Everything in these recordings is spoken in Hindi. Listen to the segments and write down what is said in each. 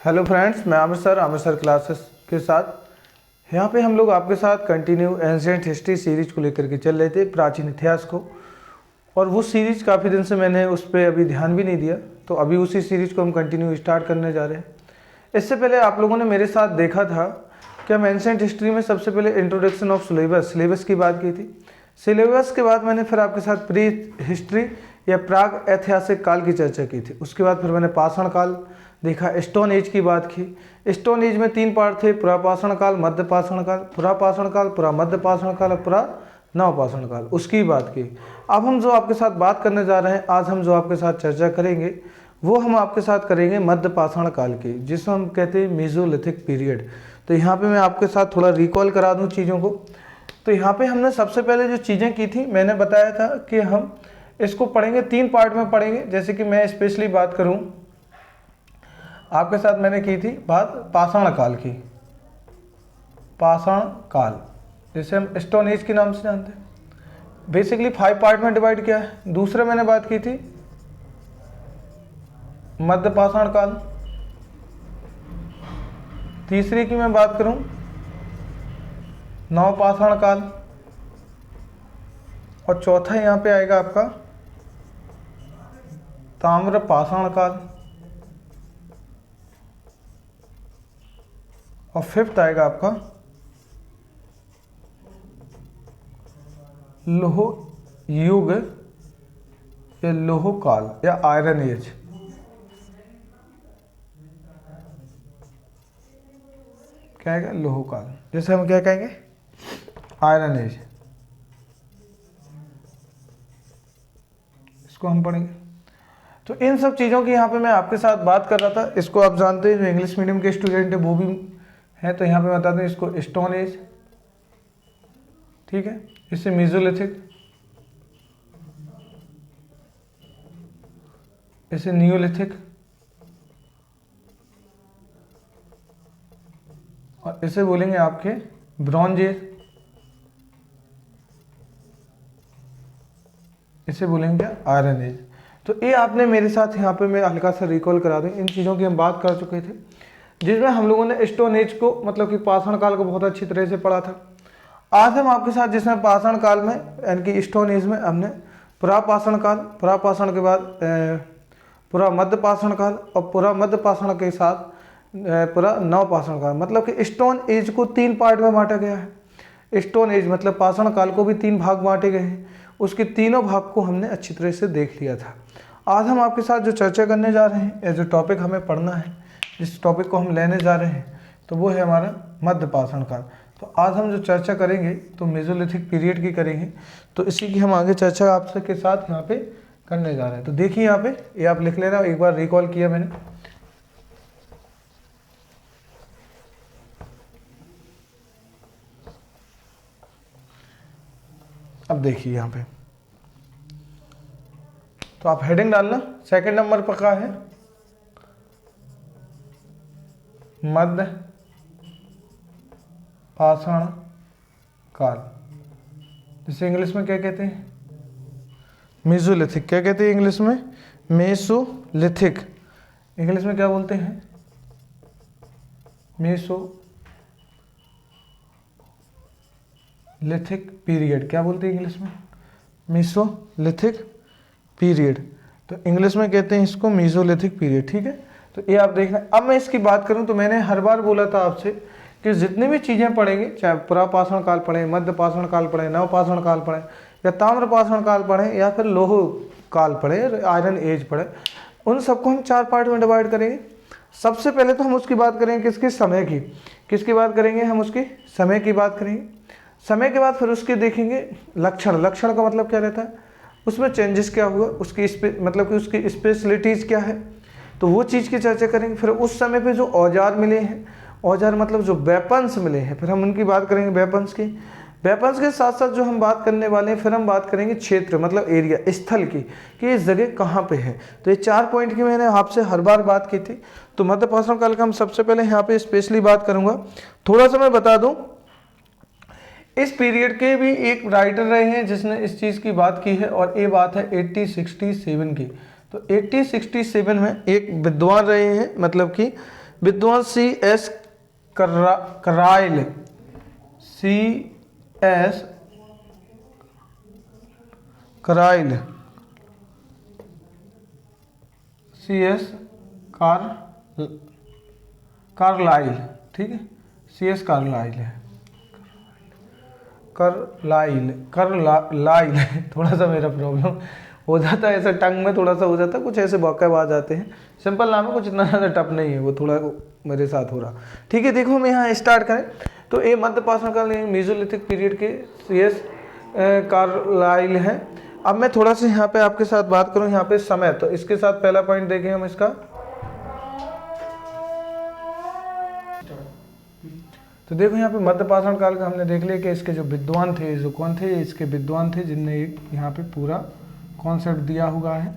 हेलो फ्रेंड्स, मैं आमिर सर क्लासेस के साथ यहाँ पे हम लोग आपके साथ कंटिन्यू एंशिएंट हिस्ट्री सीरीज को लेकर के चल रहे थे, प्राचीन इतिहास को। और वो सीरीज काफ़ी दिन से मैंने उस पर अभी ध्यान भी नहीं दिया, तो अभी उसी सीरीज को हम कंटिन्यू स्टार्ट करने जा रहे हैं। इससे पहले आप लोगों ने मेरे साथ देखा था कि हम एंशिएंट हिस्ट्री में सबसे पहले इंट्रोडक्शन ऑफ सिलेबस की बात की थी। सिलेबस के बाद मैंने फिर आपके साथ प्री हिस्ट्री या प्राग ऐतिहासिक काल की चर्चा की थी। उसके बाद फिर मैंने पाषाण काल देखा, स्टोन एज की बात की। स्टोन एज में 3 पार्ट थे, पुरापाषाण काल, मध्य पाषाण काल, पुरापाषाण काल, पुरा मध्य पाषाण काल और पुरा नवपाषाण काल, उसकी बात की। अब हम जो आपके साथ बात करने जा रहे हैं, आज हम जो आपके साथ चर्चा करेंगे वो हम आपके साथ करेंगे मध्य पाषाण काल की, जिसको हम कहते हैं मेसोलिथिक पीरियड। तो यहाँ पे मैं आपके साथ थोड़ा रिकॉल करा दूँ चीज़ों को। तो यहाँ पे हमने सबसे पहले जो चीज़ें की थी, मैंने बताया था कि हम इसको पढ़ेंगे 3 पार्ट में पढ़ेंगे। जैसे कि मैं स्पेशली बात करूँ आपके साथ, मैंने की थी बात पाषाण काल की, पाषाण काल जिसे हम स्टोन एज के नाम से जानते हैं। बेसिकली 5 पार्ट में डिवाइड किया है। दूसरे मैंने बात की थी मध्य पाषाण काल। तीसरी की मैं बात करूं नवपाषाण काल। और चौथा यहां पे आएगा आपका ताम्र पाषाण काल। और 5th आएगा आपका लोह युग या लोह काल या आयरन एज। क्या आएगा? लोह काल, जैसे हम क्या कहेंगे आयरन एज, इसको हम पढ़ेंगे। तो इन सब चीज़ों की यहाँ पे मैं आपके साथ बात कर रहा था। इसको आप जानते हैं, जो इंग्लिश मीडियम के स्टूडेंट है वो भी है, तो यहाँ पे बता दें इसको स्टोन एज, ठीक है। इससे मेसोलिथिक, इसे नियोलिथिक, और इसे बोलेंगे आपके ब्रॉन्ज एज, इसे बोलेंगे आयरन एज। तो ये आपने मेरे साथ यहाँ पे मैं हल्का सा रिकॉल करा दूं, इन चीज़ों की हम बात कर चुके थे, जिसमें हम लोगों ने स्टोन एज को मतलब कि पाषाण काल को बहुत अच्छी तरह से पढ़ा था। आज हम आपके साथ जिसमें पाषाण काल में यानी कि स्टोन एज में हमने पुरापाषाण काल, पुरापाषाण के बाद पूरा मध्य पाषाण काल, और पूरा मध्य पाषाण के साथ पूरा नवपाषाण काल, मतलब कि स्टोन एज को 3 पार्ट में बांटा गया है। स्टोन एज मतलब पाषाण काल को भी 3 भाग बांटे गए हैं। उसके तीनों भाग को हमने अच्छी तरह से देख लिया था। आज हम आपके साथ जो चर्चा करने जा रहे हैं या जो टॉपिक हमें पढ़ना है, जिस टॉपिक को हम लेने जा रहे हैं, तो वो है हमारा मध्य पाषाण काल। तो आज हम जो चर्चा करेंगे तो मेसोलिथिक पीरियड की करेंगे। तो इसी की हम आगे चर्चा आपसे के साथ यहाँ पे करने जा रहे हैं। तो देखिए यहाँ पे, ये आप लिख लेना, एक बार रिकॉल किया मैंने। अब देखिए यहाँ पे, तो आप हेडिंग डालना। सेकंड नंबर पर क्या है? मध्य पाषाण काल, जिसे इंग्लिश में क्या कहते हैं? मेसोलिथिक। क्या कहते हैं इंग्लिश में? मेसोलिथिक। इंग्लिश में क्या बोलते हैं? Mesolithic period. क्या बोलते हैं इंग्लिश में? Mesolithic period. तो इंग्लिश में कहते हैं इसको मेसोलिथिक पीरियड, ठीक है। तो ये आप देखना। अब मैं इसकी बात करूं तो मैंने हर बार बोला था आपसे कि जितनी भी चीज़ें पढ़ेंगे, चाहे पुरापाषाण काल पढ़ें, मध्य पाषाण काल पढ़ें, नवपाषाण काल पढ़ें, या ताम्र पाषाण काल पढ़ें, या फिर लोह काल पढ़ें, आयरन एज पढ़ें, उन सबको हम 4 पार्ट में डिवाइड करेंगे। सबसे पहले तो हम उसकी बात करेंगे किसकी? समय की। किसकी बात करेंगे? हम उसकी समय की बात करेंगे। समय के बाद फिर उसके देखेंगे लक्षण। लक्षण का मतलब क्या रहता है? उसमें चेंजेस क्या हुआ, उसकी मतलब कि उसकी स्पेशलिटीज़ क्या है, तो वो चीज़ की चर्चा करेंगे। फिर उस समय पे जो औजार मिले हैं, औजार मतलब जो वेपन्स मिले हैं, फिर हम उनकी बात करेंगे वेपन्स की। वेपन्स के साथ साथ जो हम बात करने वाले हैं, फिर हम बात करेंगे क्षेत्र मतलब एरिया, स्थल की, कि ये जगह कहाँ पे है। तो ये 4 पॉइंट की मैंने आपसे हर बार बात की थी। तो मध्य पाषाण काल का हम सबसे पहले यहाँ पे स्पेशली बात करूँगा। थोड़ा सा मैं बता दूँ, इस पीरियड के भी एक राइटर रहे हैं जिसने इस चीज़ की बात की है, और ये बात है 1867 की। तो 1867 में एक विद्वान रहे हैं, मतलब कि विद्वान CS कराइल, CS कराइल, CS कार्लाइल, ठीक है, CS कार्लाइल है, करलाइल थोड़ा सा मेरा प्रॉब्लम हो जाता है, ऐसा टंग में थोड़ा सा हो जाता है, कुछ ऐसे वॉकैब आ जाते हैं। सिंपल नाम है, कुछ इतना ज़्यादा टफ नहीं है, वो थोड़ा मेरे साथ हो रहा। ठीक है, देखो हम यहाँ स्टार्ट करें तो ये मध्य पाषाण काल मेसोलिथिक पीरियड के CS कार्लाइल है। अब मैं थोड़ा सा यहाँ पे आपके साथ बात करूँ यहाँ पे समय, तो इसके साथ पहला पॉइंट देखें हम इसका, तो देखो यहाँ पे मध्य पाषाण काल का हमने देख लिया कि इसके जो विद्वान थे, जो कौन थे, इसके विद्वान थे जिनने यहाँ पे पूरा कॉन्सेप्ट दिया हुआ है।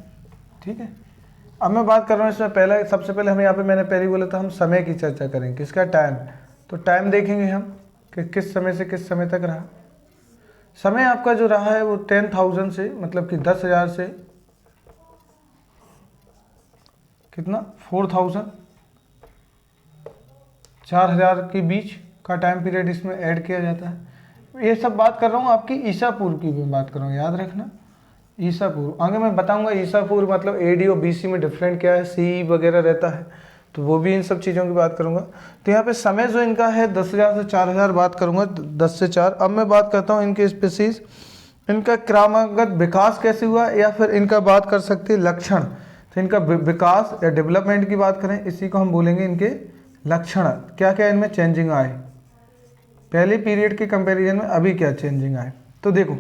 ठीक है, अब मैं बात कर रहा हूँ इसमें पहला, सबसे पहले हम यहाँ पे मैंने पहले बोला था हम समय की चर्चा करेंगे, किसका, टाइम। तो टाइम देखेंगे हम कि किस समय से किस समय तक रहा। समय आपका जो रहा है वो 10,000 से, मतलब कि 10,000 से कितना, 4,000 के बीच का टाइम पीरियड इसमें ऐड किया जाता है। ये सब बात कर रहा हूँ आपकी ईसा पूर्व की भी बात कर रहा हूँ, याद रखना ईसा पूर्व। आगे मैं बताऊंगा ईसा पूर्व मतलब AD और BC में डिफरेंट क्या है, CE वगैरह रहता है, तो वो भी इन सब चीज़ों की बात करूंगा। तो यहाँ पे समय जो इनका है 10,000 से 4,000 बात करूंगा, 10 से 4। अब मैं बात करता हूँ इनके स्पीसीज, इनका क्रमागत विकास कैसे हुआ, या फिर इनका बात कर सकते हैं लक्षण। तो इनका विकास या डेवलपमेंट की बात करें, इसी को हम बोलेंगे इनके लक्षण, क्या क्या इनमें चेंजिंग आए, पहले पीरियड के कंपैरिजन में अभी क्या चेंजिंग आए। तो देखो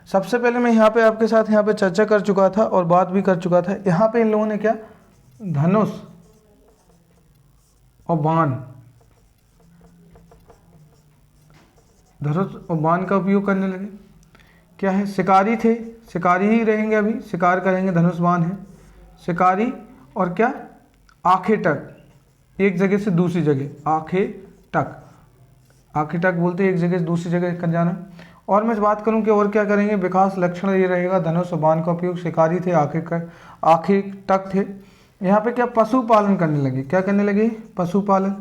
सबसे पहले मैं यहाँ पे आपके साथ यहाँ पे चर्चा कर चुका था और बात भी कर चुका था, यहाँ पे इन लोगों ने क्या, धनुष और बाण, धनुष और बाण का उपयोग करने लगे। क्या है, शिकारी थे, शिकारी ही रहेंगे, अभी शिकार करेंगे, धनुष बाण है शिकारी, और क्या, आंखें टक, एक जगह से दूसरी जगह, आंखें टक, आंखें टक बोलते हैं एक जगह से दूसरी जगह कर जाना। और मैं बात करूं कि और क्या करेंगे, विकास लक्षण ये रहेगा, धनुष और बाण का उपयोग, शिकारी थे, आंखें टक थे। यहाँ पे क्या, पशुपालन करने लगे, क्या करने लगे, पशुपालन,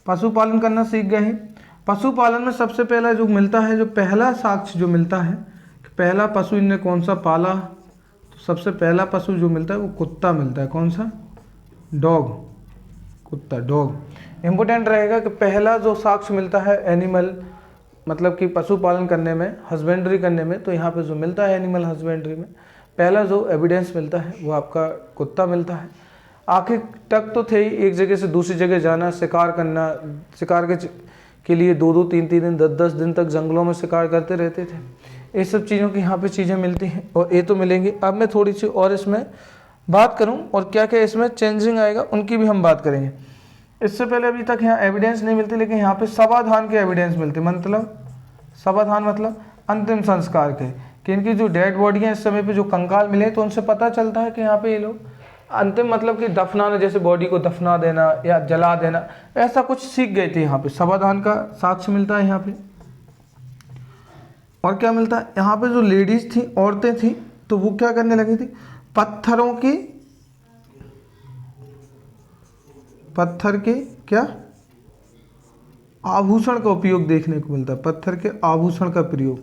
पशुपालन करना सीख गए हैं। पशुपालन में सबसे पहला जो मिलता है, जो पहला साक्ष्य जो मिलता है, पहला पशु इनने कौन सा पाला, तो सबसे पहला पशु जो मिलता है वो कुत्ता मिलता है, कौन सा, डॉग, कुत्ता, डॉग। इम्पोर्टेंट रहेगा कि पहला जो साक्ष्य मिलता है एनिमल, मतलब कि पशुपालन करने में, हस्बेंड्री करने में, तो यहाँ पे जो मिलता है एनिमल हस्बेंड्री में पहला जो एविडेंस मिलता है वो आपका कुत्ता मिलता है। आंखें टक तो थे ही, एक जगह से दूसरी जगह जाना, शिकार करना, शिकार के लिए 2-2, 3-3 दिन, 10-10 दिन तक जंगलों में शिकार करते रहते थे। ये सब चीज़ों की यहाँ पे चीज़ें मिलती हैं और ये तो मिलेंगी। अब मैं थोड़ी सी और इसमें बात करूँ और क्या क्या इसमें चेंजिंग आएगा उनकी भी हम बात करेंगे। इससे पहले अभी तक यहाँ एविडेंस नहीं मिलती, लेकिन यहाँ पे समाधान के एविडेंस मिलते, मतलब समाधान मतलब अंतिम संस्कार के, कि इनकी जो डेड बॉडी है इस समय पे जो कंकाल मिले, तो उनसे पता चलता है कि यहाँ पे ये लोग अंतिम मतलब कि दफनाना, जैसे बॉडी को दफना देना या जला देना, ऐसा कुछ सीख गए थे। यहाँ पे समाधान का साक्ष्य मिलता है यहाँ पे। और क्या मिलता है, यहाँ पे जो लेडीज थी, औरतें थी, तो वो क्या करने लगी थी, पत्थर के क्या, आभूषण का उपयोग देखने को मिलता है, पत्थर के आभूषण का प्रयोग,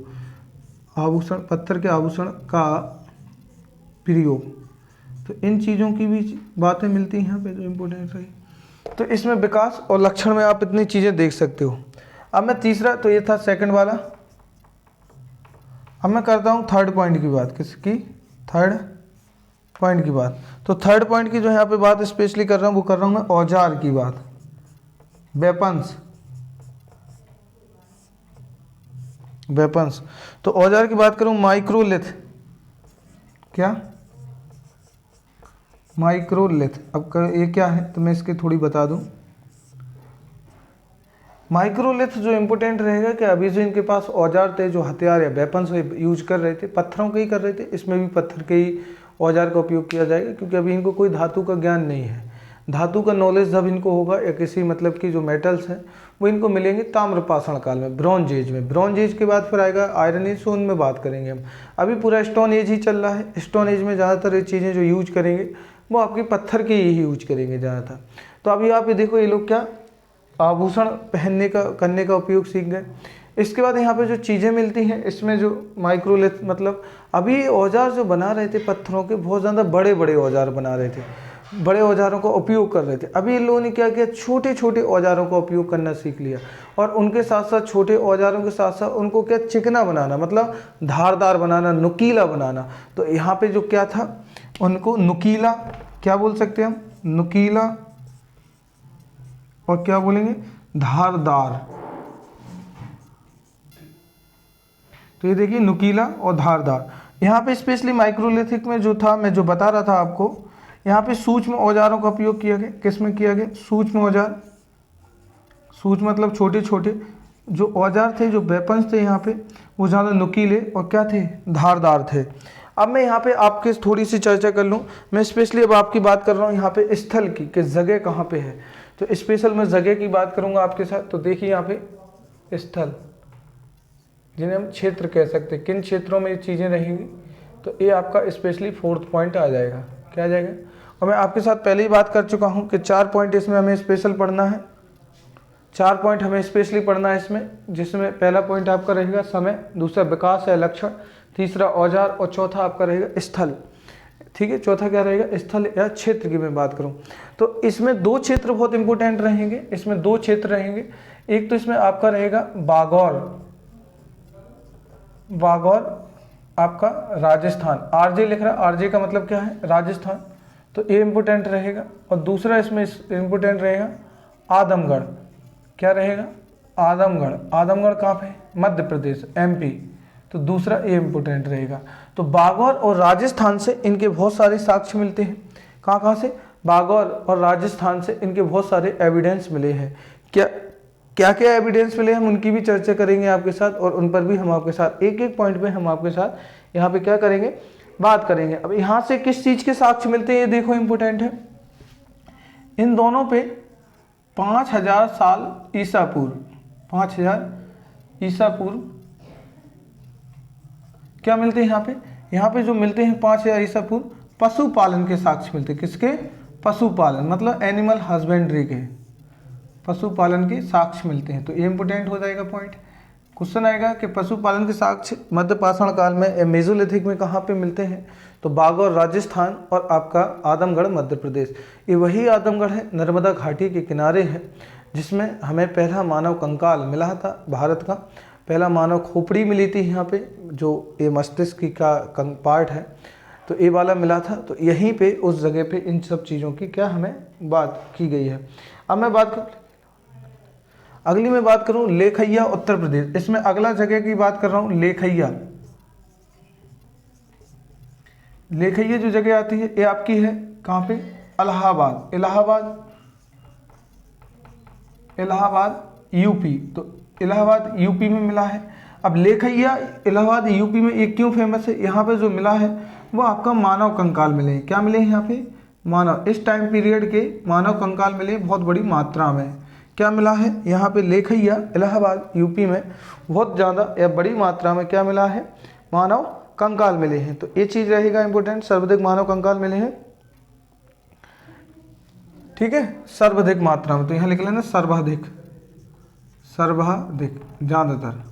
आभूषण, पत्थर के आभूषण का प्रयोग। तो इन चीज़ों की भी बातें मिलती हैं यहाँ पे जो इम्पोर्टेंट रही। तो इसमें विकास और लक्षण में आप इतनी चीज़ें देख सकते हो। अब मैं तीसरा, तो ये था सेकंड वाला, अब मैं करता हूँ थर्ड पॉइंट की बात, किसकी, थर्ड पॉइंट की बात। तो थर्ड पॉइंट की जो यहाँ पे बात स्पेशली कर रहा हूँ, वो कर रहा हूँ मैं औजार की बात, वेपन्स। तो औजार की बात करूँ, माइक्रोलिथ, क्या, माइक्रोलिथ। अब ये क्या है, तो मैं इसकी थोड़ी बता दूं। माइक्रोलिथ जो इम्पोर्टेंट रहेगा कि अभी जो इनके पास औजार थे, जो हथियार या वेपन्स यूज कर रहे थे, पत्थरों के ही कर रहे थे, इसमें भी पत्थर के ही औजार का उपयोग किया जाएगा, क्योंकि अभी इनको कोई धातु का ज्ञान नहीं है। धातु का नॉलेज जब इनको होगा, या किसी मतलब की जो मेटल्स हैं वो इनको मिलेंगे ताम्रपाषाण काल में, ब्रॉन्ज एज में। ब्रॉन्ज एज के बाद फिर आएगा आयरन एज, उनमें बात करेंगे हम। अभी पूरा स्टोन एज ही चल रहा है। स्टोन एज में ज़्यादातर ये चीज़ें जो यूज करेंगे वो आपके पत्थर के ही यूज करेंगे ज़्यादातर। तो अभी आप ये देखो, ये लोग क्या आभूषण पहनने का करने का उपयोग सीख गए। इसके बाद यहाँ पे जो चीज़ें मिलती हैं, इसमें जो माइक्रोलिथ मतलब अभी औजार जो बना रहे थे पत्थरों के, बहुत ज़्यादा बड़े बड़े औजार बना रहे थे, बड़े औजारों का उपयोग कर रहे थे। अभी इन लोगों ने क्या किया, छोटे छोटे औजारों का उपयोग करना सीख लिया, और उनके साथ साथ छोटे औजारों के साथ साथ उनको क्या चिकना बनाना, मतलब धारदार बनाना, नुकीला बनाना। तो यहाँ पे जो क्या था, उनको नुकीला क्या बोल सकते हैं हम, नुकीला, और क्या बोलेंगे, धारदार। तो ये देखिए नुकीला और धारदार। यहाँ पे स्पेशली माइक्रोलिथिक में जो था, मैं जो बता रहा था आपको, यहाँ पे सूक्ष्म औजारों का उपयोग किया गया। किस में किया गया, सूक्ष्म औजार। सूक्ष्म मतलब छोटे छोटे जो औजार थे, जो वेपन्स थे यहाँ पे, वो ज़्यादा नुकीले और क्या थे, धारदार थे। अब मैं यहाँ पे आपके थोड़ी सी चर्चा कर लूँ। मैं स्पेशली अब आपकी बात कर रहा हूँ यहाँ पे स्थल की, कि जगह कहाँ पे है। तो स्पेशल मैं जगह की बात करूँगा आपके साथ। तो देखिए यहाँ पे स्थल, जिन्हें हम क्षेत्र कह सकते हैं, किन क्षेत्रों में ये चीज़ें रहेंगी। तो ये आपका स्पेशली 4th पॉइंट आ जाएगा। क्या आ जाएगा, और मैं आपके साथ पहले ही बात कर चुका हूँ कि 4 पॉइंट इसमें हमें स्पेशल पढ़ना है। 4 पॉइंट हमें स्पेशली पढ़ना है इसमें, जिसमें पहला पॉइंट आपका रहेगा समय, दूसरा विकास या लक्षण, तीसरा औजार, और चौथा आपका रहेगा स्थल। ठीक है, चौथा क्या रहेगा, स्थल या क्षेत्र की मैं बात करूं तो इसमें 2 क्षेत्र बहुत इंपॉर्टेंट रहेंगे। इसमें 2 क्षेत्र रहेंगे। एक तो इसमें आपका रहेगा बागौर, बागौर आपका राजस्थान, आरजे लिख रहा है, आरजे का मतलब क्या है, राजस्थान, तो ये इंपॉर्टेंट रहेगा। और दूसरा इसमें इंपॉर्टेंट रहेगा आदमगढ़। क्या रहेगा, आदमगढ़। आदमगढ़ कहाँ पे, मध्य प्रदेश, एमपी। तो दूसरा ये इंपॉर्टेंट रहेगा। तो बागौर और राजस्थान से इनके बहुत सारे साक्ष्य मिलते हैं। कहाँ कहाँ से, बागौर और राजस्थान से इनके बहुत सारे एविडेंस मिले हैं। क्या क्या एविडेंस मिले, हम उनकी भी चर्चा करेंगे आपके साथ, और उन पर भी हम आपके साथ एक एक पॉइंट पे हम आपके साथ यहाँ पे क्या करेंगे, बात करेंगे। अब यहाँ से किस चीज़ के साक्ष्य मिलते हैं, ये देखो इंपॉर्टेंट है। इन दोनों पे 5000 साल ईसा पूर्व, 5000 ईसा पूर्व क्या मिलते हैं यहाँ पे जो मिलते हैं 5000 ईसा पूर्व, पशुपालन के साक्ष्य मिलते हैं। किसके, पशुपालन मतलब एनिमल हस्बेंड्री के, पशुपालन के साक्ष्य मिलते हैं। तो ये इंपोर्टेंट हो जाएगा पॉइंट। क्वेश्चन आएगा कि पशुपालन के साक्ष्य मध्य पाषाण काल में मेसोलिथिक में कहाँ पे मिलते हैं। तो बागौर राजस्थान और आपका आदमगढ़ मध्य प्रदेश। ये वही आदमगढ़ है, नर्मदा घाटी के किनारे है, जिसमें हमें पहला मानव कंकाल मिला था। भारत का पहला मानव खोपड़ी मिली थी यहाँ पे, जो ये मस्तिष्क का पार्ट है, तो ये वाला मिला था। तो यहीं पे उस जगह पे इन सब चीज़ों की क्या हमें बात की गई है। अब मैं अगली मैं बात करूं लेखैया उत्तर प्रदेश। इसमें अगला जगह की बात कर रहा हूं लेखैया। लेखैया जो जगह आती है ये आपकी है कहाँ पे, इलाहाबाद। इलाहाबाद यूपी। तो इलाहाबाद यूपी में मिला है। अब लेखैया इलाहाबाद यूपी में ये क्यों फेमस है, यहाँ पे जो मिला है वो आपका मानव कंकाल मिले हैं। क्या मिले हैं यहाँ पे, मानव, इस टाइम पीरियड के मानव कंकाल मिले बहुत बड़ी मात्रा में। क्या मिला है यहाँ पे लेखैया इलाहाबाद यूपी में बहुत ज़्यादा या बड़ी मात्रा में क्या मिला है, मानव कंकाल मिले हैं। तो ये चीज़ रहेगा इंपॉर्टेंट, सर्वाधिक मानव कंकाल मिले हैं। ठीक है, सर्वाधिक मात्रा में, तो यहाँ लिख लेना सर्वाधिक, ज़्यादातर।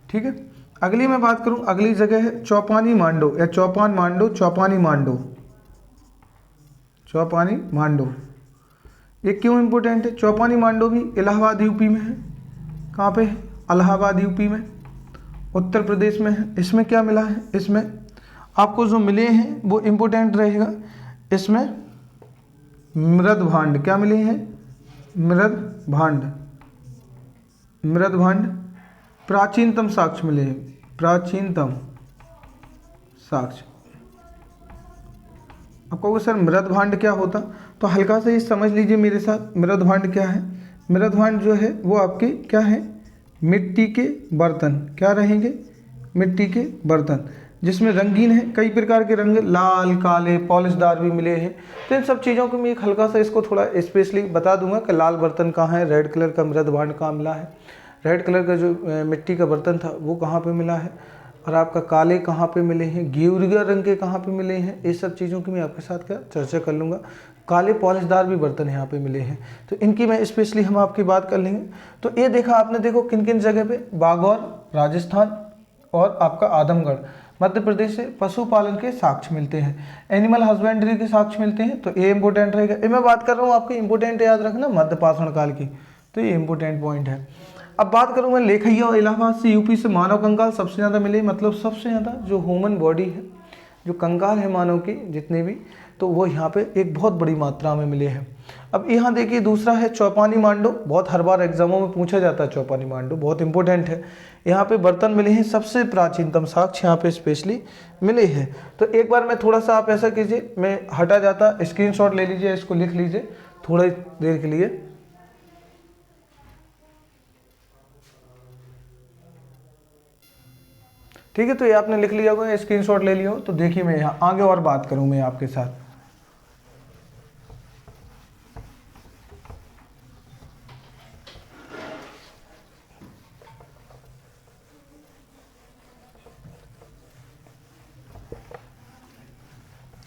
ठीक है, अगली मैं बात करूं, अगली जगह है चौपानी मांडो या चौपान मांडो, चौपानी मांडो। ये क्यों इंपॉर्टेंट है, चौपानी मांडो भी इलाहाबाद यूपी में है। कहाँ पे है, इलाहाबाद यूपी में, उत्तर प्रदेश में है। इसमें क्या मिला है, इसमें आपको जो मिले हैं वो इंपॉर्टेंट रहेगा। इसमें मृद भांड, क्या मिले हैं, मृद भांड, प्राचीनतम साक्ष्य मिले हैं, प्राचीनतम साक्ष्य। आप कहोगे सर मृद भांड क्या होता, तो हल्का से ये समझ लीजिए मेरे साथ। मृद भांड क्या है, मृद भांड जो है वो आपके क्या है, मिट्टी के बर्तन। क्या रहेंगे, मिट्टी के बर्तन, जिसमें रंगीन है, कई प्रकार के रंग, लाल, काले, पॉलिशदार भी मिले हैं। तो इन सब चीज़ों को मैं एक हल्का सा इसको थोड़ा स्पेशली बता दूंगा कि लाल बर्तन कहाँ है, रेड कलर का मृद भांड कहाँ मिला है, रेड कलर का जो मिट्टी का बर्तन था वो कहाँ पे मिला है, और आपका काले कहाँ पे मिले हैं, गेवरिया रंग के कहाँ पे मिले हैं, ये सब चीज़ों की मैं आपके साथ क्या चर्चा कर लूँगा। काले पॉलिशदार भी बर्तन यहाँ पे मिले हैं, तो इनकी मैं स्पेशली हम आपकी बात कर लेंगे। तो ये देखा आपने, देखो किन किन जगह पे, बागौर राजस्थान और आपका आदमगढ़ मध्य प्रदेश से पशुपालन के साक्ष्य मिलते हैं, एनिमल हस्बेंड्री के साक्ष्य मिलते हैं, तो ये इंपॉर्टेंट रहेगा। ये मैं बात कर रहा हूँ आपके इंपॉर्टेंट याद रखना मध्य पाषाण काल की, तो ये इंपॉर्टेंट पॉइंट है। अब बात करूँ मैं लेखैया और इलाहाबाद से, यूपी से मानव कंकाल सबसे ज़्यादा मिले, मतलब सबसे ज़्यादा जो ह्यूमन बॉडी है, जो कंकाल है मानव की जितने भी, तो वो यहाँ पे एक बहुत बड़ी मात्रा में मिले हैं। अब यहाँ देखिए दूसरा है चौपानी मांडो, बहुत हर बार एग्जामों में पूछा जाता है, चौपानी मांडो बहुत इंपॉर्टेंट है। यहाँ पे बर्तन मिले हैं, सबसे प्राचीनतम साक्ष्य यहाँ पे स्पेशली मिले हैं। तो एक बार मैं थोड़ा सा, आप ऐसा कीजिए, मैं हटा जाता, स्क्रीनशॉट ले लीजिए, इसको लिख लीजिए थोड़ी देर के लिए। ठीक है, तो ये आपने लिख लिया होगा, स्क्रीनशॉट ले लिया हो, तो देखिए मैं यहाँ आगे और बात करूँ मैं आपके साथ।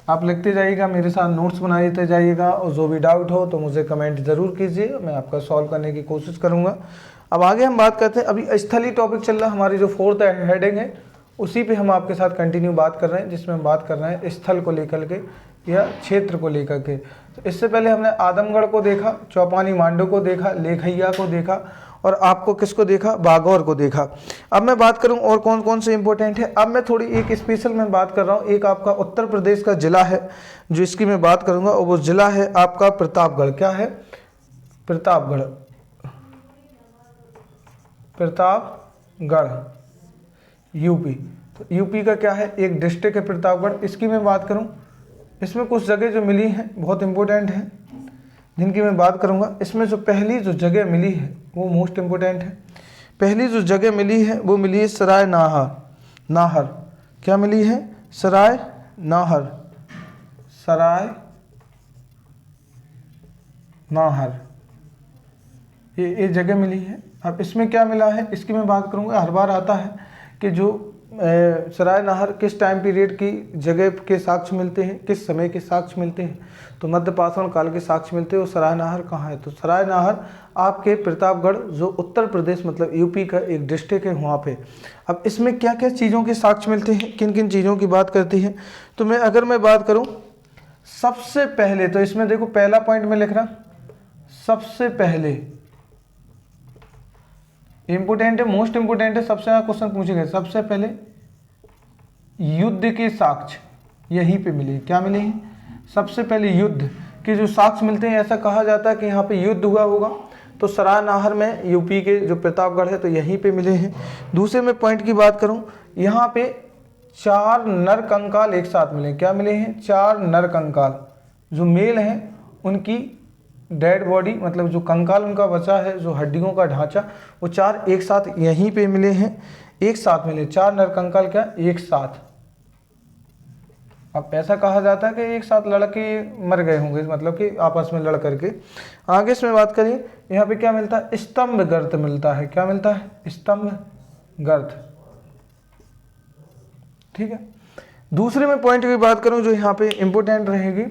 आप लिखते जाइएगा, मेरे साथ नोट्स बनाते जाइएगा, और जो भी डाउट हो तो मुझे कमेंट ज़रूर कीजिए, मैं आपका सॉल्व करने की कोशिश करूँगा। अब आगे हम बात करते हैं, अभी स्थलीय टॉपिक चल रहा है, हमारी जो 4th हेडिंग है उसी पे हम आपके साथ कंटिन्यू बात कर रहे हैं, जिसमें हम बात कर रहे हैं स्थल को लेकर के या क्षेत्र को लेकर के। तो इससे पहले हमने आदमगढ़ को देखा, चौपानी मांडो को देखा, लेखैया को देखा, और आपको किसको देखा, बागौर को देखा। अब मैं बात करूं और कौन कौन से इंपॉर्टेंट है। अब मैं थोड़ी एक स्पेशल मैं बात कर रहा हूं, एक आपका उत्तर प्रदेश का जिला है जो इसकी मैं बात करूंगा, और वो जिला है आपका प्रतापगढ़। क्या है, प्रतापगढ़, प्रतापगढ़ यूपी। तो यूपी का क्या है, एक डिस्ट्रिक्ट है प्रतापगढ़। इसकी मैं बात करूं, इसमें कुछ जगह जो मिली हैं बहुत इंपॉर्टेंट है, जिनकी मैं बात करूंगा। इसमें जो पहली जो जगह मिली है वो मोस्ट इंपॉर्टेंट है। पहली जो जगह मिली है वो मिली है सराय नाहर, नाहर। क्या मिली है, सराय नाहर, सराय नाहर, ये जगह मिली है। अब इसमें क्या मिला है, इसकी मैं बात करूंगा। हर बार आता है कि जो सराय नाहर किस टाइम पीरियड की जगह के साक्ष्य मिलते हैं, किस समय के साक्ष्य मिलते हैं, तो मध्य पाषाण काल के साक्ष्य मिलते हैं। और सराय नाहर कहाँ है, तो सराय नाहर आपके प्रतापगढ़ जो उत्तर प्रदेश मतलब यूपी का एक डिस्ट्रिक्ट है वहाँ पे। अब इसमें क्या क्या चीज़ों के साक्ष्य मिलते हैं, किन किन चीज़ों की बात करती है, तो मैं अगर मैं बात करूँ सबसे पहले, तो इसमें देखो पहला पॉइंट में लिख रहा, सबसे पहले इंपोर्टेंट है, मोस्ट इंपोर्टेंट है, सबसे ज़्यादा क्वेश्चन पूछे गए। सबसे पहले युद्ध के साक्ष्य यहीं पे मिले। क्या मिले हैं, सबसे पहले युद्ध के जो साक्ष्य मिलते हैं। ऐसा कहा जाता है कि यहाँ पे युद्ध हुआ होगा, तो सराय नाहर में यूपी के जो प्रतापगढ़ है तो यहीं पे मिले हैं। दूसरे में पॉइंट की बात करूँ, यहाँ पे 4 नर कंकाल एक साथ मिले। क्या मिले हैं, 4 नर कंकाल, जो मेल हैं उनकी डेड बॉडी मतलब जो कंकाल उनका बचा है, जो हड्डियों का ढांचा, वो 4 एक साथ यहीं पे मिले हैं, एक साथ मिले। 4 नर कंकाल क्या एक साथ। अब ऐसा कहा जाता है कि एक साथ लड़के मर गए होंगे, मतलब कि आपस में लड़ करके। आगे इसमें बात करें, यहाँ पे क्या मिलता है, स्तंभ गर्त मिलता है। क्या मिलता है, स्तंभ गर्त। ठीक है, दूसरे में पॉइंट की बात करूं जो यहाँ पे इंपॉर्टेंट रहेगी,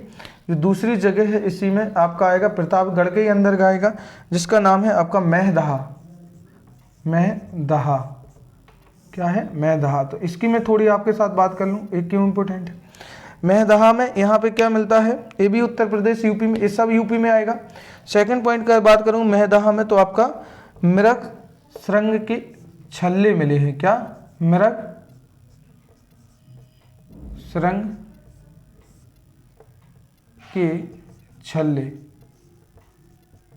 जो दूसरी जगह है इसी में आपका आएगा, प्रतापगढ़ के ही अंदर का आएगा, जिसका नाम है आपका महदहा। महदहा क्या है, महदहा। तो इसकी मैं थोड़ी आपके साथ बात कर लूँ, एक क्यों इंपॉर्टेंट है। महदहा में यहाँ पे क्या मिलता है, ये भी उत्तर प्रदेश यूपी में, ये सब यूपी में आएगा। सेकंड पॉइंट का बात करूँ महदहा में, तो आपका मृग श्रृंग के छल्ले मिले हैं। क्या, मृग श्रृंग के छल्ले।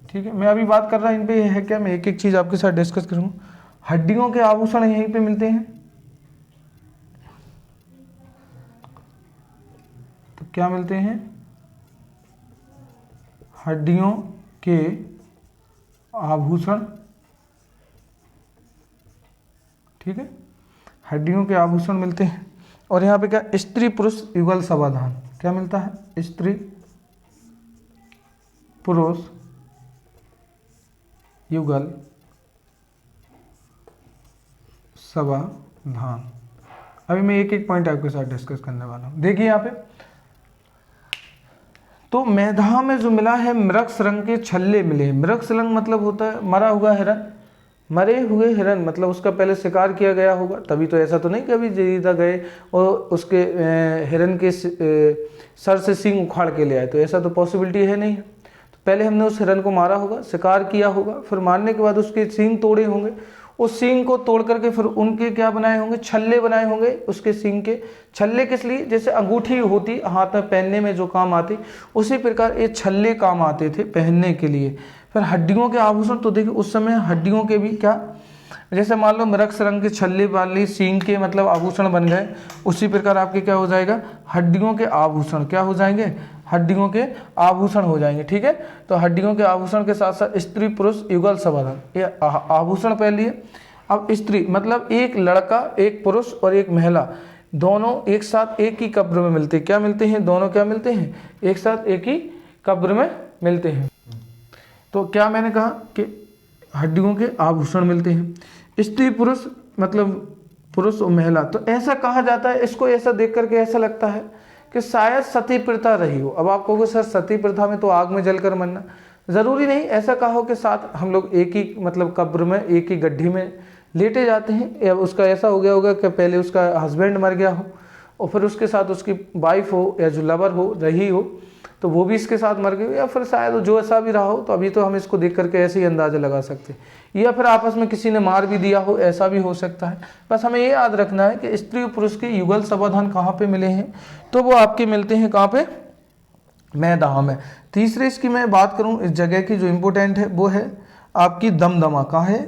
ठीक है, मैं अभी बात कर रहा इन पे है क्या, मैं एक एक चीज आपके साथ डिस्कस करूंगा। हड्डियों के आभूषण यहीं पे मिलते हैं, तो क्या मिलते हैं, हड्डियों के आभूषण। ठीक है, हड्डियों के आभूषण मिलते हैं। और यहाँ पे क्या, स्त्री पुरुष युगल समाधान। क्या मिलता है, स्त्री पुरुष युगल समाधान। अभी मैं एक एक पॉइंट आपके साथ डिस्कस करने वाला हूँ। देखिए यहाँ पे, तो मेधा में जो मिला है मृग रंग के छल्ले मिले। मृग रंग मतलब होता है मरा हुआ हिरन, मरे हुए हिरन मतलब उसका पहले शिकार किया गया होगा, तभी तो ऐसा तो नहीं कभी जीता गए और उसके हिरन के सर से सींग उखाड़ के ले आए, तो ऐसा तो पॉसिबिलिटी है नहीं। तो पहले हमने उस हिरन को मारा होगा, शिकार किया होगा, फिर मारने के बाद उसके सींग तोड़े होंगे, उस सींग को तोड़ करके फिर उनके क्या बनाए होंगे, छल्ले बनाए होंगे उसके सींग के। छल्ले किस लिए, जैसे अंगूठी होती हाथ में पहनने में जो काम आती, उसी प्रकार ये छल्ले काम आते थे पहनने के लिए। फिर हड्डियों के आभूषण, तो देखिए उस समय हड्डियों के भी क्या, जैसे मान लो मृग रंग के छल्ले वाली सींग के मतलब आभूषण बन गए, उसी प्रकार आपके क्या हो जाएगा, हड्डियों के आभूषण क्या हो जाएंगे, हड्डियों के आभूषण हो जाएंगे। ठीक है, तो हड्डियों के आभूषण के साथ साथ स्त्री पुरुष युगल समाधान, ये आभूषण पहले। अब स्त्री मतलब एक लड़का, एक पुरुष और एक महिला, दोनों एक साथ एक ही कब्र में मिलते हैं। क्या मिलते हैं, दोनों क्या मिलते हैं, एक साथ एक ही कब्र में मिलते हैं। तो क्या मैंने कहा कि हड्डियों के आभूषण मिलते हैं। स्त्री पुरुष मतलब पुरुष और महिला, तो ऐसा कहा जाता है, इसको ऐसा देख करके ऐसा लगता है कि शायद सती प्रथा रही हो। अब आप कहोगे सर सती प्रथा में तो आग में जलकर मरना, ज़रूरी नहीं। ऐसा कहा हो कि साथ हम लोग एक ही मतलब कब्र में एक ही गड्ढे में लेटे जाते हैं, या उसका ऐसा हो गया होगा कि पहले उसका हस्बैंड मर गया हो और फिर उसके साथ उसकी वाइफ हो या जो लवर हो रही हो, तो वो भी इसके साथ मर गए, या फिर शायद जो ऐसा भी रहा हो। तो अभी तो हम इसको देख करके ऐसे ही अंदाज़ा लगा सकते हैं, या फिर आपस में किसी ने मार भी दिया हो, ऐसा भी हो सकता है। बस हमें ये याद रखना है कि स्त्री और पुरुष के युगल समाधान कहाँ पे मिले हैं, तो वो आपके मिलते हैं कहाँ पे, मैदाह में। तीसरे इसकी मैं बात करूँ इस जगह की जो इम्पोर्टेंट है, वो है आपकी दमदमा। कहाँ है,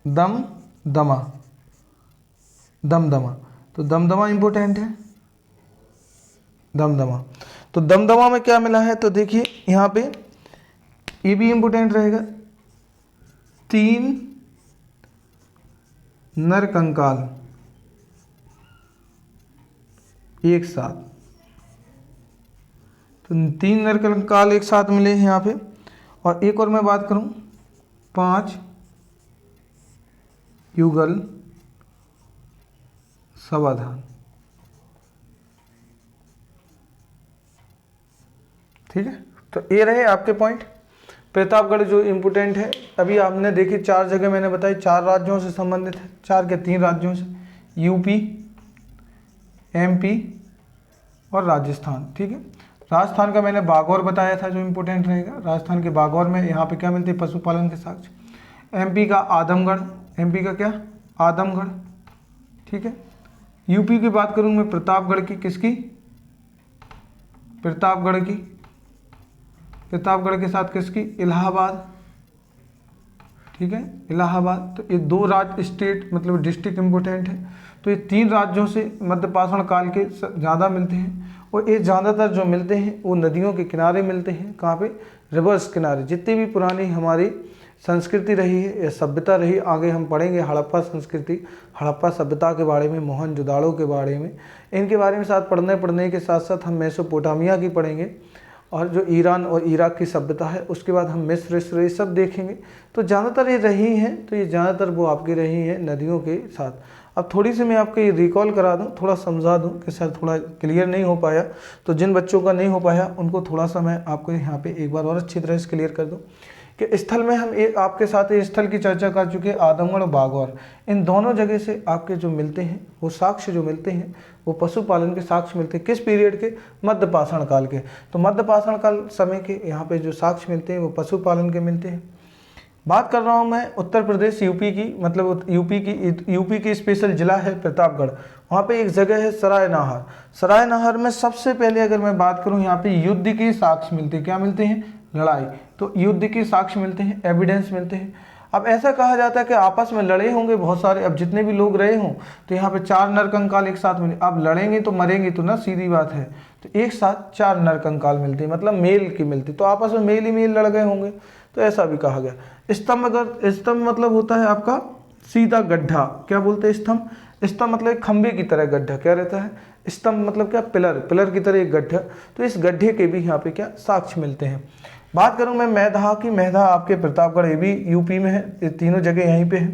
दमदमा, दमदमा, तो दमदमा इम्पोर्टेंट है, दमदमा। तो दमदमा में क्या मिला है, तो देखिए यहाँ पे ये भी इम्पोर्टेंट रहेगा, 3 नर कंकाल एक साथ, तो 3 नर कंकाल एक साथ मिले हैं यहाँ पे। और एक और मैं बात करूँ, 5 युगल समाधान। ठीक है, तो ये रहे आपके पॉइंट। प्रतापगढ़ जो इम्पोर्टेंट है, अभी आपने देखी 4 जगह मैंने बताई, 4 राज्यों से संबंधित है, 4 के 3 राज्यों से, यूपी, एमपी और राजस्थान। ठीक है, राजस्थान का मैंने बागौर बताया था जो इम्पोर्टेंट रहेगा। राजस्थान के बागौर में यहाँ पे क्या मिलती है, पशुपालन के साक्ष्य। एमपी का आदमगढ़, एमपी का क्या, आदमगढ़। ठीक है, यूपी की बात करूँ मैं प्रतापगढ़ की, किसकी, प्रतापगढ़ की, प्रतापगढ़ के साथ किसकी, इलाहाबाद। ठीक है, इलाहाबाद। तो ये 2 राज्य स्टेट मतलब डिस्ट्रिक्ट इम्पोर्टेंट है। तो ये 3 राज्यों से मध्यपाषाण काल के ज़्यादा मिलते हैं, और ये ज़्यादातर जो मिलते हैं वो नदियों के किनारे मिलते हैं। कहाँ पे, रिवर्स किनारे। जितनी भी पुरानी हमारी संस्कृति रही है या सभ्यता रही, आगे हम पढ़ेंगे हड़प्पा संस्कृति, हड़प्पा सभ्यता के बारे में, मोहनजोदाड़ो के बारे में, इनके बारे में साथ पढ़ने के साथ साथ हम मेसोपोटामिया की पढ़ेंगे, और जो ईरान और इराक की सभ्यता है, उसके बाद हम मिस्र ये सब देखेंगे। तो ज़्यादातर ये रही हैं, तो ये ज़्यादातर वो आपकी रही हैं नदियों के साथ। अब थोड़ी सी मैं आपको ये रिकॉल करा दूं, थोड़ा समझा दूं कि शायद थोड़ा क्लियर नहीं हो पाया, तो जिन बच्चों का नहीं हो पाया उनको थोड़ा सा मैं आपको यहाँ पे एक बार और अच्छी तरह से क्लियर कर दूं कि स्थल में हम एक आपके साथ ये स्थल की चर्चा कर चुके हैं, आदमगढ़ और बागौर। इन दोनों जगह से आपके जो मिलते हैं वो साक्ष्य जो मिलते हैं वो पशुपालन के साक्ष्य मिलते हैं। किस पीरियड के, मध्यपाषाण काल के। तो मध्यपाषाण काल समय के यहाँ पे जो साक्ष्य मिलते हैं वो पशुपालन के मिलते हैं। बात कर रहा हूँ मैं उत्तर प्रदेश यूपी की, मतलब यूपी की स्पेशल जिला है प्रतापगढ़। वहाँ पे एक जगह है सराय नाहर। सराय नाहर में सबसे पहले अगर मैं बात करूँ, यहाँ पे युद्ध के साक्ष्य मिलते हैं। क्या मिलते हैं, लड़ाई। तो युद्ध के साक्ष्य मिलते हैं, एविडेंस मिलते हैं। अब ऐसा कहा जाता है कि आपस में लड़े होंगे बहुत सारे, अब जितने भी लोग रहे हों, तो यहाँ पे 4 नरकंकाल एक साथ मिले। अब लड़ेंगे तो मरेंगे तो ना, सीधी बात है। तो एक साथ 4 नरकंकाल मिलते हैं, मतलब मेल की मिलती, तो आपस में मेल ही मेल लड़ गए होंगे, तो ऐसा भी कहा गया। स्तंभ, अगर स्तंभ मतलब होता है आपका सीधा गड्ढा। क्या बोलते हैं, स्तंभ। स्तंभ मतलब एक खंबे की तरह गड्ढा क्या रहता है, स्तंभ मतलब क्या, पिलर, पिलर की तरह एक गड्ढा। तो इस गड्ढे के भी यहाँ पे क्या साक्ष्य मिलते हैं। बात करूँ मैं मैदाह की, मैदाह आपके प्रतापगढ़, ये भी यूपी में है, ये तीनों जगह यहीं पे है।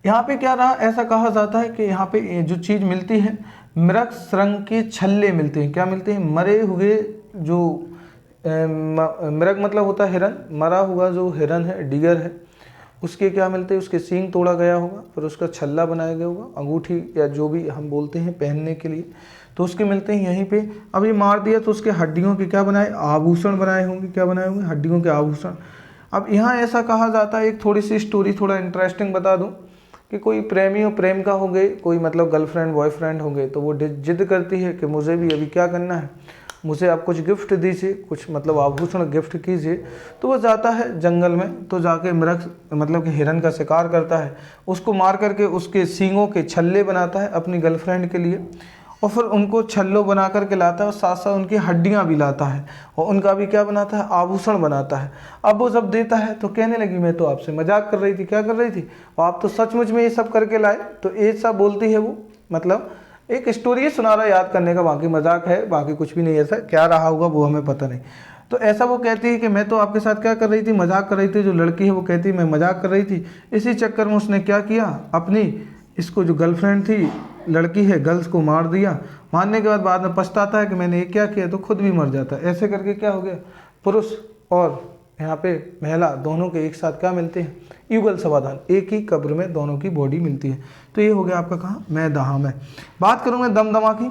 यहाँ पे क्या रहा, ऐसा कहा जाता है कि यहाँ पे जो चीज़ मिलती है, मृग रंग के छल्ले मिलते हैं। क्या मिलते हैं? मरे हुए जो मृग मतलब होता है हिरन, मरा हुआ जो हिरन है, डिगर है, उसके क्या मिलते हैं? उसके सींग तोड़ा गया होगा, फिर उसका छल्ला बनाया गया होगा, अंगूठी या जो भी हम बोलते हैं पहनने के लिए, तो उसके मिलते हैं यहीं पे। अब ये मार दिया तो उसके हड्डियों के क्या बनाए? आभूषण बनाए होंगे। क्या बनाए होंगे? हड्डियों के आभूषण। अब यहाँ ऐसा कहा जाता है, एक थोड़ी सी स्टोरी थोड़ा इंटरेस्टिंग बता दूँ, कि कोई प्रेमी और प्रेमिका हो गए, कोई मतलब गर्लफ्रेंड बॉयफ्रेंड हो गए, तो वो जिद करती है कि मुझे भी अभी क्या करना है, मुझे आप कुछ गिफ्ट दीजिए, कुछ मतलब आभूषण गिफ्ट कीजिए। तो वो जाता है जंगल में, तो जाके मृग मतलब कि हिरन का शिकार करता है, उसको मार करके उसके सींगों के छल्ले बनाता है अपनी गर्लफ्रेंड के लिए, और फिर उनको छल्लों बना करके लाता है, और साथ साथ उनकी हड्डियां भी लाता है, और उनका भी क्या बनाता है? आभूषण बनाता है। अब वो जब देता है तो कहने लगी, मैं तो आपसे मजाक कर रही थी। क्या कर रही थी? और आप तो सचमुच में ये सब करके लाए। तो ये सब बोलती है वो, मतलब एक स्टोरी सुना रहा याद करने का, बाकी मजाक है, बाकी कुछ भी नहीं। ऐसा क्या रहा होगा वो हमें पता नहीं। तो ऐसा वो कहती है कि मैं तो आपके साथ क्या कर रही थी? मजाक कर रही थी। जो लड़की है वो कहती है मैं मजाक कर रही थी। इसी चक्कर में उसने क्या किया, अपनी इसको जो गर्लफ्रेंड थी, लड़की है, गर्ल्स को मार दिया। मारने के बाद में पछताता है कि मैंने ये क्या किया, तो खुद भी मर जाता है। ऐसे करके क्या हो गया, पुरुष और यहाँ पे महिला दोनों के एक साथ क्या मिलते हैं? युगल समाधान, एक ही कब्र में दोनों की बॉडी मिलती है। तो ये हो गया आपका कहाँ? मैं दहा में। बात करूँ मैं दमदमा की।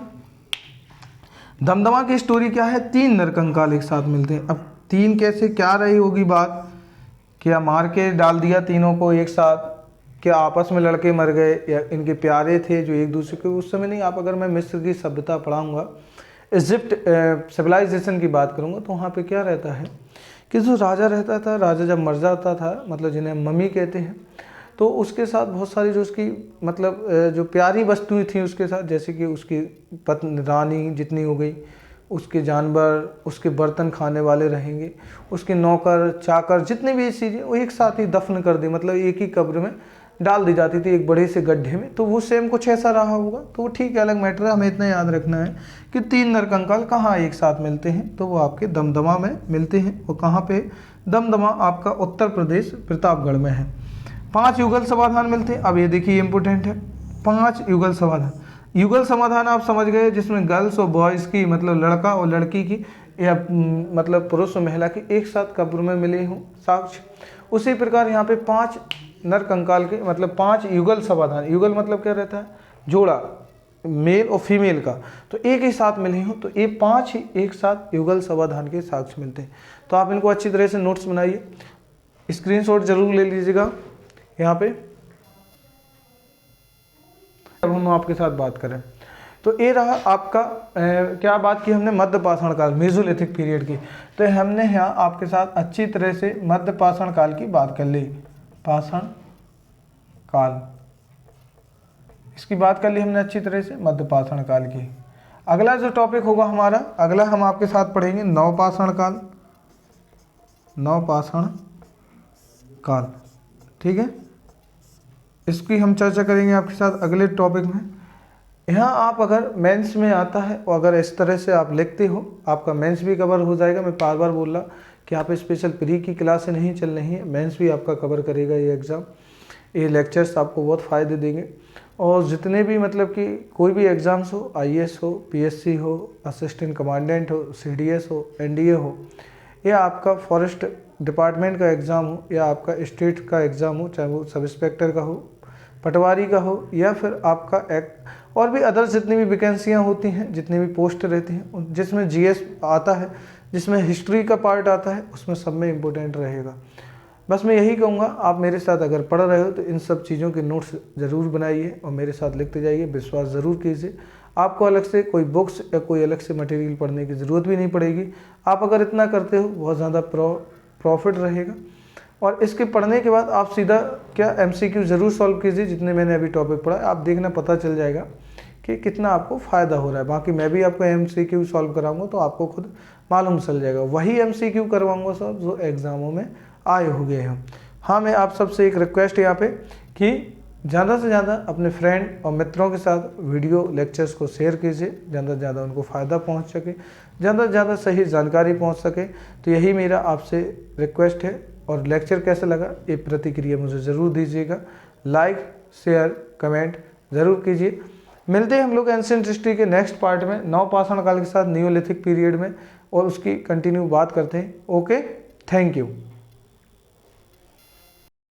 दमदमा की स्टोरी क्या है? 3 नरकंकाल एक साथ मिलते हैं। अब 3 कैसे, क्या रही होगी बात? क्या मार के डाल दिया तीनों को एक साथ? क्या आपस में लड़के मर गए, या इनके प्यारे थे जो एक दूसरे के? उस समय नहीं, आप अगर मैं मिस्र की सभ्यता पढ़ाऊँगा, इजिप्ट सिविलाइजेशन की बात करूँगा, तो वहाँ पे क्या रहता है कि जो राजा रहता था, राजा जब मर जाता था, मतलब जिन्हें मम्मी कहते हैं, तो उसके साथ बहुत सारी जो उसकी मतलब जो प्यारी वस्तुएं थी उसके साथ, जैसे कि उसकी पत्नी रानी जितनी हो गई, उसके जानवर, उसके बर्तन खाने वाले रहेंगे, उसके नौकर चाकर, जितने भी चीज़ें, वो एक साथ ही दफन कर दी, मतलब एक ही कब्र में डाल दी जाती थी, एक बड़े से गड्ढे में। तो वो सेम कुछ ऐसा रहा होगा। तो वो ठीक है, अलग मैटर है। हमें इतना याद रखना है कि 3 नरकंकाल कहाँ एक साथ मिलते हैं, तो वो आपके दमदमा में मिलते हैं। और कहाँ पे? दमदमा आपका उत्तर प्रदेश प्रतापगढ़ में है। 5 युगल समाधान मिलते हैं। अब ये देखिए इंपॉर्टेंट है, 5 युगल समाधान। युगल समाधान आप समझ गए, जिसमें गर्ल्स और बॉयज़ की, मतलब लड़का और लड़की की, या मतलब पुरुष और महिला की एक साथ कब्र में मिले हों साक्ष्य। उसी प्रकार यहाँ पे 5 नर कंकाल के, मतलब 5 युगल समाधान। युगल मतलब क्या रहता है? जोड़ा, मेल और फीमेल का, तो एक ही साथ मिले हों, तो ये 5 ही एक साथ युगल समाधान के साक्ष्य मिलते हैं। तो आप इनको अच्छी तरह से नोट्स बनाइए, स्क्रीनशॉट जरूर ले लीजिएगा यहाँ पे। अब हम आपके साथ बात करें तो ये रहा आपका क्या बात की हमने? मध्य पाषाण काल, मेसोलिथिक पीरियड की। तो हमने यहाँ आपके साथ अच्छी तरह से मध्य पाषाण काल की बात कर ली। पाषाण काल, इसकी बात कर ली हमने अच्छी तरह से, मध्य पाषाण काल की। अगला जो टॉपिक होगा हमारा, अगला हम आपके साथ पढ़ेंगे नवपाषाण काल। नवपाषाण काल, ठीक है, इसकी हम चर्चा करेंगे आपके साथ अगले टॉपिक में। यहाँ आप अगर मेंस में आता है और अगर इस तरह से आप लिखते हो, आपका मेंस भी कवर हो जाएगा। मैं बार बार बोल रहा कि आप स्पेशल प्री की क्लासें नहीं चल रही हैं, मेंस भी आपका कवर करेगा ये एग्ज़ाम। ये लेक्चर्स आपको बहुत फ़ायदे देंगे। और जितने भी मतलब कि कोई भी एग्ज़ाम्स हो, IAS हो, PSC हो, असिस्टेंट कमांडेंट हो, CDS हो, NDA हो, या आपका फॉरेस्ट डिपार्टमेंट का एग्ज़ाम हो, या आपका स्टेट का एग्ज़ाम हो, चाहे वो सब इंस्पेक्टर का हो, पटवारी का हो, या फिर आपका और भी अदर्स जितनी भी वैकेंसियाँ होती हैं, जितनी भी पोस्ट रहती हैं, जिसमें GS आता है, जिसमें हिस्ट्री का पार्ट आता है, उसमें सब में इम्पोर्टेंट रहेगा। बस मैं यही कहूँगा, आप मेरे साथ अगर पढ़ रहे हो तो इन सब चीज़ों के नोट्स ज़रूर बनाइए और मेरे साथ लिखते जाइए, विश्वास ज़रूर कीजिए। आपको अलग से कोई बुक्स या कोई अलग से मटेरियल पढ़ने की ज़रूरत भी नहीं पड़ेगी। आप अगर इतना करते हो बहुत ज़्यादा प्रॉफिट रहेगा। और इसके पढ़ने के बाद आप सीधा क्या MCQ ज़रूर सॉल्व कीजिए, जितने मैंने अभी टॉपिक पढ़ा है, आप देखना पता चल जाएगा कि कितना आपको फ़ायदा हो रहा है। बाकी मैं भी आपको MCQ सॉल्व कराऊंगा तो आपको खुद मालूम चल जाएगा। वही MCQ करवाऊंगा सब जो एग्ज़ामों में आए हो गए हैं। हाँ, मैं आप सबसे एक रिक्वेस्ट यहाँ पे कि ज़्यादा से ज़्यादा अपने फ्रेंड और मित्रों के साथ वीडियो लेक्चर्स को शेयर कीजिए, ज़्यादा से ज़्यादा उनको फ़ायदा पहुँच सके, ज़्यादा से ज़्यादा सही जानकारी पहुँच सके। तो यही मेरा आपसे रिक्वेस्ट है। और लेक्चर कैसा लगा ये प्रतिक्रिया मुझे ज़रूर दीजिएगा। लाइक शेयर कमेंट ज़रूर कीजिए। मिलते हैं हम लोग एंशिएंट हिस्ट्री के नेक्स्ट पार्ट में नवपाषाण काल के साथ नियोलिथिक पीरियड में, और उसकी कंटिन्यू बात करते हैं। Okay, thank you.